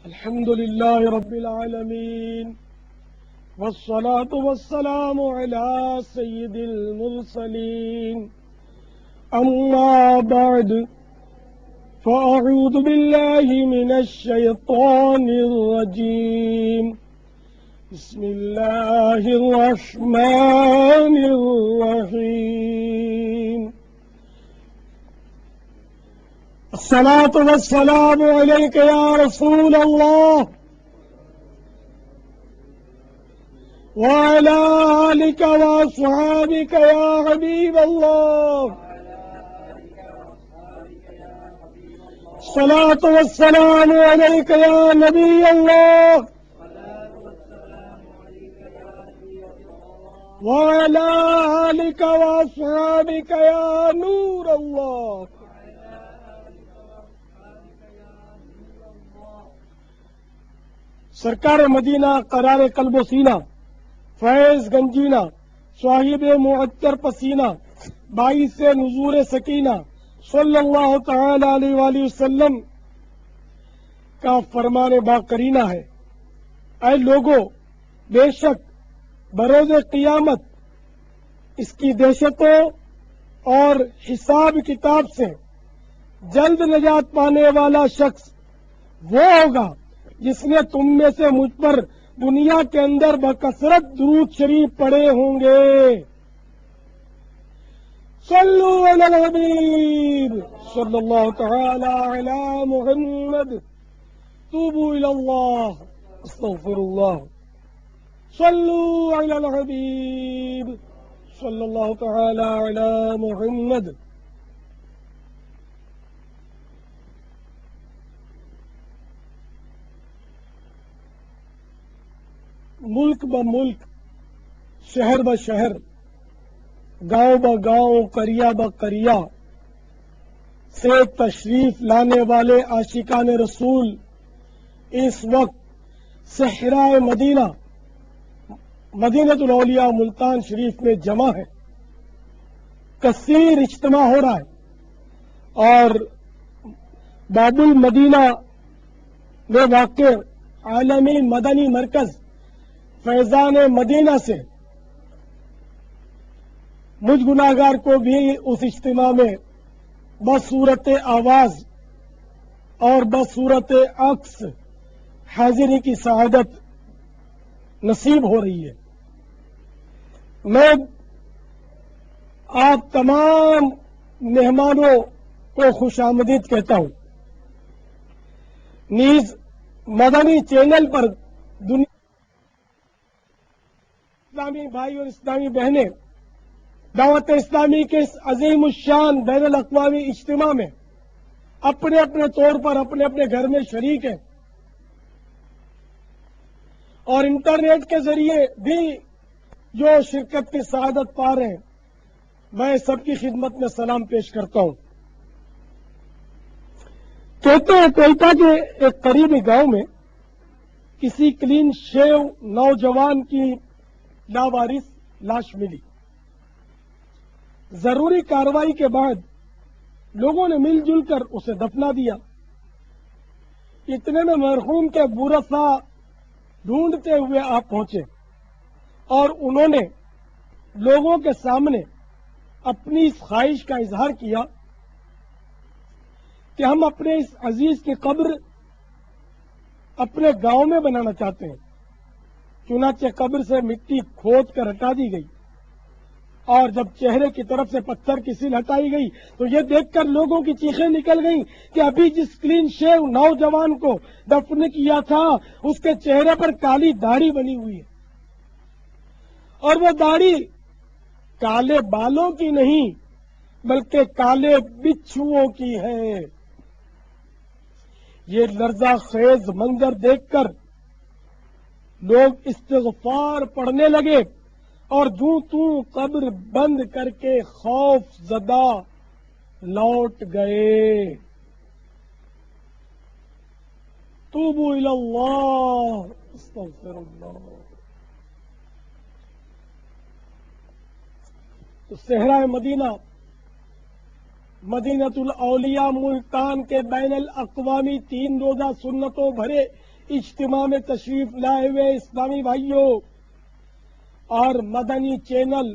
الحمد لله رب العالمين والصلاة والسلام على سيد المرسلين أما بعد فأعوذ بالله من الشيطان الرجيم بسم الله الرحمن الرحيم الصلاة والسلام عليك يا رسول الله وعلى آلك وأصحابك يا حبيب الله الصلاة والسلام عليك يا نبي الله وعلى آلك وأصحابك يا نور الله سرکار مدینہ قرار قلب و سینہ فیض گنجینہ صاحب معطر پسینہ باعث نزول سکینہ صلی اللہ تعالی علیہ وآلہ وسلم کا فرمان باقرینہ ہے، اے لوگو، بے شک بروز قیامت اس کی دہشتوں اور حساب کتاب سے جلد نجات پانے والا شخص وہ ہوگا جس نے تم میں سے مجھ پر دنیا کے اندر بکثرت درود شریف پڑھے ہوں گے۔ صلو علی الحبیب صلی اللہ تعالی علی محمد، توبوا الی اللہ، استغفر اللہ۔ صلو علی الحبیب صلی اللہ تعالی علی محمد۔ ملک ب ملک، شہر ب شہر، گاؤں ب گاؤں، قریہ ب قریہ سے تشریف لانے والے عاشقان رسول اس وقت صحرائے مدینہ مدینۃ الاولیاء ملتان شریف میں جمع ہے۔ کثیر اجتماع ہو رہا ہے اور باب المدینہ میں واقع عالمی مدنی مرکز فیضان مدینہ سے مجھ گناہگار کو بھی اس اجتماع میں بصورت آواز اور بصورت عکس حاضری کی سعادت نصیب ہو رہی ہے۔ میں آپ تمام مہمانوں کو خوش آمدید کہتا ہوں۔ نیز مدنی چینل پر دنیا اسلامی بھائی اور اسلامی بہنیں دعوت اسلامی کے اس عظیم الشان بین الاقوامی اجتماع میں اپنے اپنے طور پر اپنے اپنے گھر میں شریک ہیں اور انٹرنیٹ کے ذریعے بھی جو شرکت کی سعادت پا رہے ہیں، میں سب کی خدمت میں سلام پیش کرتا ہوں۔ کہتے ہیں کوئٹہ کے ایک قریبی گاؤں میں کسی کلین شیو نوجوان کی لاوارث لاش ملی۔ ضروری کارروائی کے بعد لوگوں نے مل جل کر اسے دفنا دیا۔ اتنے میں مرحوم کے ورثا ڈھونڈتے ہوئے آپ پہنچے اور انہوں نے لوگوں کے سامنے اپنی اس خواہش کا اظہار کیا کہ ہم اپنے اس عزیز کی قبر اپنے گاؤں میں بنانا چاہتے ہیں۔ چنانچہ قبر سے مٹی کھود کر ہٹا دی گئی اور جب چہرے کی طرف سے پتھر کی سیل ہٹائی گئی تو یہ دیکھ کر لوگوں کی چیخیں نکل گئیں کہ ابھی جس کلین شیو نوجوان کو دفن کیا تھا اس کے چہرے پر کالی داڑھی بنی ہوئی ہے، اور وہ داڑھی کالے بالوں کی نہیں بلکہ کالے بچھوؤں کی ہے۔ یہ لرزہ خیز منظر دیکھ کر لوگ استغفار پڑھنے لگے اور جوں توں قبر بند کر کے خوف زدہ لوٹ گئے۔ توبوا الی اللہ، استغفر اللہ۔ تو صحرائے مدینہ مدینۃ الاولیاء ملتان کے بین الاقوامی 3 روزہ سنتوں بھرے اجتماع میں تشریف لائے ہوئے اسلامی بھائیوں اور مدنی چینل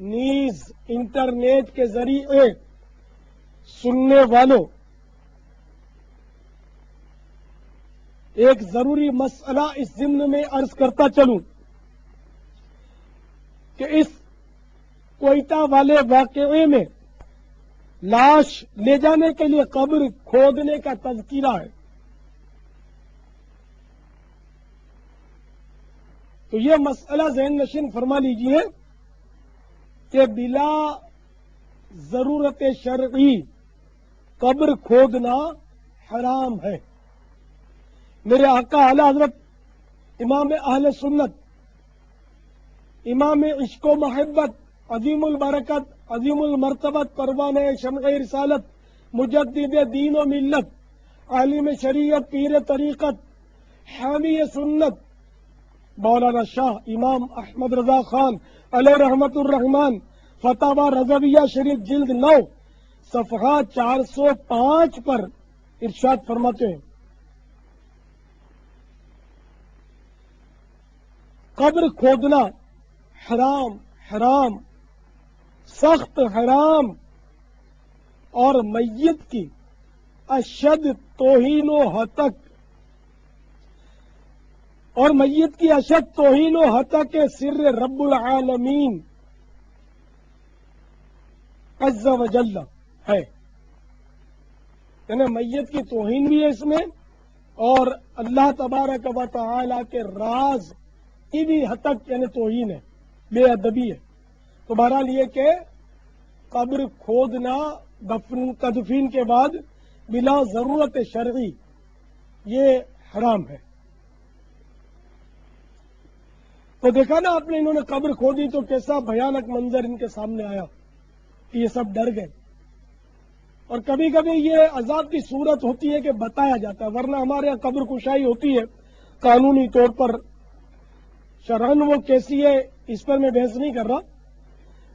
نیز انٹرنیٹ کے ذریعے سننے والوں، ایک ضروری مسئلہ اس ضمن میں عرض کرتا چلوں کہ اس کوئٹہ والے واقعے میں لاش لے جانے کے لیے قبر کھودنے کا تذکرہ ہے، تو یہ مسئلہ ذہن نشین فرما لیجئے کہ بلا ضرورت شرعی قبر کھودنا حرام ہے۔ میرے آقا اعلی حضرت امام اہل سنت، امام عشق و محبت، عظیم البرکت، عظیم المرتبت، پروانہ شمع رسالت، مجدد دین و ملت، عالم شریعت، پیر طریقت، حامی سنت، مولانا شاہ امام احمد رضا خان علیہ رحمت الرحمان، فتاوی رضویہ شریف جلد 9 صفحہ 405 پر ارشاد فرماتے ہیں، قبر کھودنا حرام، حرام، سخت حرام، اور میت کی اشد توہین و ہتک، اور میت کی اشد توہین و ہتک سر رب العالمین عز و جل ہے، یعنی میت کی توہین بھی ہے اس میں، اور اللہ تبارک و تعالی کے راز کی بھی ہتک یعنی توہین ہے، بے ادبی ہے۔ تو بہرحال یہ کہ قبر کھودنا تدفین کے بعد بلا ضرورت شرعی یہ حرام ہے۔ تو دیکھا نا آپ نے، انہوں نے قبر کھودی تو کیسا بھیانک منظر ان کے سامنے آیا کہ یہ سب ڈر گئے، اور کبھی کبھی یہ عذاب کی صورت ہوتی ہے کہ بتایا جاتا ہے، ورنہ ہمارے یہاں قبر کشائی ہوتی ہے قانونی طور پر، شرعن وہ کیسی ہے اس پر میں بحث نہیں کر رہا،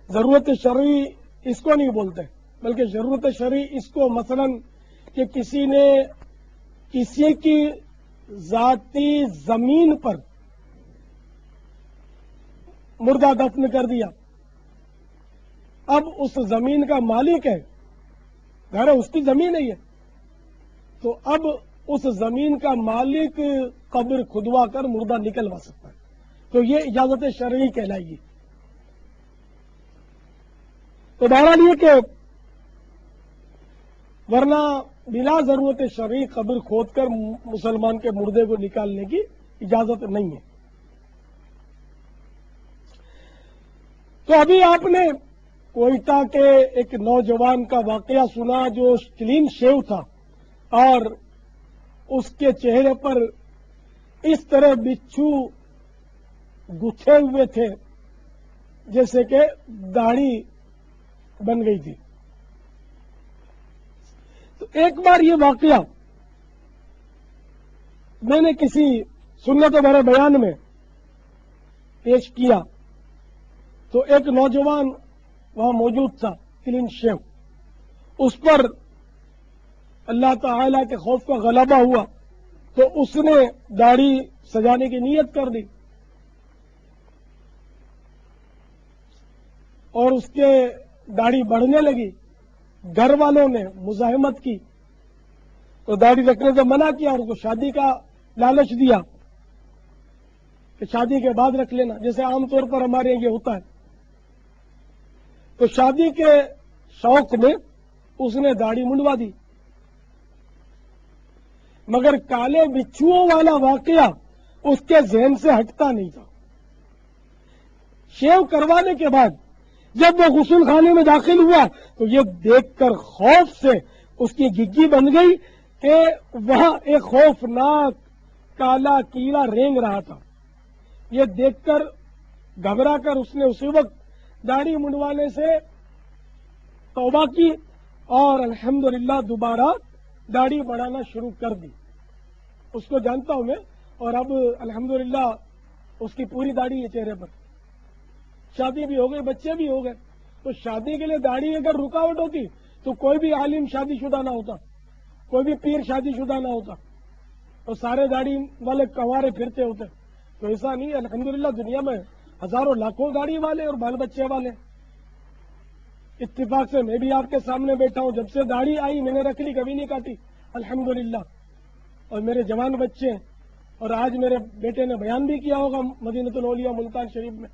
ضرورت شرعی اس کو نہیں بولتے، بلکہ ضرورت شرعی اس کو مثلا کہ کسی نے کسی کی ذاتی زمین پر مردہ دفن کر دیا، اب اس زمین کا مالک ہے، گھر ہے، اس کی زمین ہے یہ، تو اب اس زمین کا مالک قبر کھدوا کر مردہ نکلوا سکتا ہے، تو یہ اجازت شرعی کہلائے گی۔ تو بہرحال یہ کہ ورنہ بلا ضرورت شرعی قبر کھود کر مسلمان کے مردے کو نکالنے کی اجازت نہیں ہے۔ تو ابھی آپ نے کوئٹہ کے ایک نوجوان کا واقعہ سنا جو کلین شیو تھا، اور اس کے چہرے پر اس طرح بچھو گتھے ہوئے تھے جیسے کہ داڑھی بن گئی تھی۔ تو ایک بار یہ واقعہ میں نے کسی سنت بھرے بیان میں پیش کیا، تو ایک نوجوان وہاں موجود تھا کلین شیو، اس پر اللہ تعالی کے خوف کا غلبہ ہوا تو اس نے داڑھی سجانے کی نیت کر دی، اور اس کے داڑھی بڑھنے لگی، گھر والوں نے مزاحمت کی تو داڑھی رکھنے سے منع کیا، اور اس کو شادی کا لالچ دیا کہ شادی کے بعد رکھ لینا، جیسے عام طور پر ہمارے یہاں یہ ہوتا ہے۔ تو شادی کے شوق میں اس نے داڑھی منڈوا دی، مگر کالے بچھوؤں والا واقعہ اس کے ذہن سے ہٹتا نہیں تھا۔ شیو کروانے کے بعد جب وہ غسل خانے میں داخل ہوا تو یہ دیکھ کر خوف سے اس کی گگی بن گئی کہ وہاں ایک خوفناک کالا کیڑا رینگ رہا تھا۔ یہ دیکھ کر گھبرا کر اس نے اسی وقت داڑھی منڈوانے سے توبہ کی، اور الحمدللہ دوبارہ داڑھی بڑھانا شروع کر دی۔ اس کو جانتا ہوں میں، اور اب الحمدللہ اس کی پوری داڑھی ہے چہرے پر، شادی بھی ہو گئی، بچے بھی ہو گئے۔ تو شادی کے لیے داڑھی اگر رکاوٹ ہوتی تو کوئی بھی عالم شادی شدہ نہ ہوتا، کوئی بھی پیر شادی شدہ نہ ہوتا۔ اور سارے داڑھی والے کنوارے پھرتے ہوتے. تو ایسا نہیں ہے. الحمدللہ دنیا میں ہزاروں لاکھوں داڑھی والے اور بال بچے والے. اتفاق سے میں بھی آپ کے سامنے بیٹھا ہوں. جب سے داڑھی آئی میں نے رکھ لی, کبھی نہیں کاٹی الحمدللہ. اور میرے جوان بچے, اور آج میرے بیٹے نے بیان بھی کیا ہوگا مدینۃ الاولیاء ملتان شریف میں,